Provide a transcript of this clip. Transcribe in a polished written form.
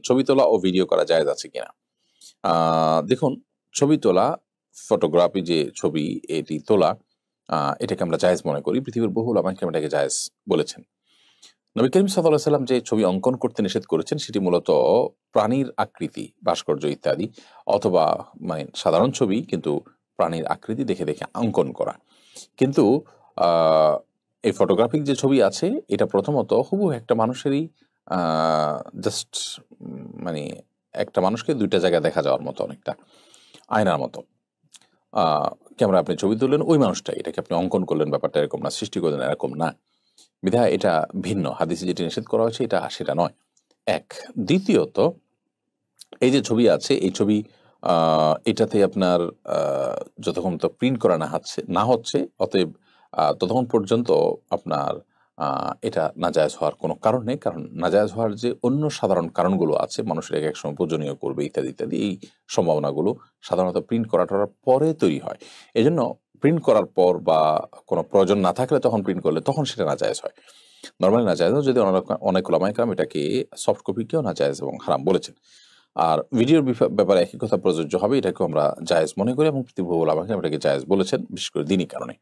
ছবি তোলা ও ভিডিও করা জায়েজ আছে কিনা। দেখুন, ছবি তোলা, ফটোগ্রাফি যে ছবি এটি তোলা, এটাকে আমরা জায়েজ মনে করি। পৃথিবীর বহু উলামায়ে কেরাম এটাকে জায়েজ বলেছেন। নবী করিম সাল্লাল্লাহু আলাইহি ওয়াসাল্লাম যে ছবি অঙ্কন করতে নিষেধ করেছেন সেটি মূলত প্রাণীর আকৃতি, ভাস্কর্য ইত্যাদি, অথবা মানে সাধারণ ছবি কিন্তু প্রাণীর আকৃতি দেখে দেখে অঙ্কন করা। কিন্তু আহ, এই ফটোগ্রাফিক যে ছবি আছে এটা প্রথমত হুবহু একটা মানুষেরই জাস্ট মানে একটা মানুষকে দুইটা জায়গায় দেখা যাওয়ার মতো, অনেকটা আয়নার মতো। ক্যামেরা আপনি ছবি তুললেন ওই মানুষটা, এটাকে আপনি অঙ্কন করলেন, ব্যাপারটা এরকম না, সৃষ্টি করলেন এরকম না। বিধায় এটা ভিন্ন, হাদিসে যেটি নিষেধ করা হয়েছে এটা সেটা নয়। এক, দ্বিতীয়ত এই যে ছবি আছে এই ছবি এটাতে আপনার যতক্ষণ তো প্রিন্ট করা না হচ্ছে অতএব ততক্ষণ পর্যন্ত আপনার এটা নাজায়েজ হওয়ার কোনো কারণ নেই। কারণ নাজায়েজ হওয়ার যে অন্য সাধারণ কারণগুলো আছে, মানুষের এক সময় পূজনীয় করবে ইত্যাদি ইত্যাদি, এই সম্ভাবনাগুলো সাধারণত প্রিন্ট করাটার পরে তৈরি হয়। এজন্য প্রিন্ট করার পর বা কোনো প্রয়োজন না থাকলে তখন প্রিন্ট করলে তখন সেটা নাজায়েজ হয়। নর্মালি নাজায়েজ, যদি অনেক উলামায়ে কেরাম এটাকে সফট কপিকেও নাজায়েজ এবং হারাম বলেছেন। আর ভিডিওর ব্যাপারে একই কথা প্রযোজ্য হবে, এটাকেও আমরা জায়েজ মনে করি এবং পৃথিবীর উলামায়ে কেরাম এটাকে জায়েজ বলেছেন, বিশেষ করে দ্বীনি কারণে।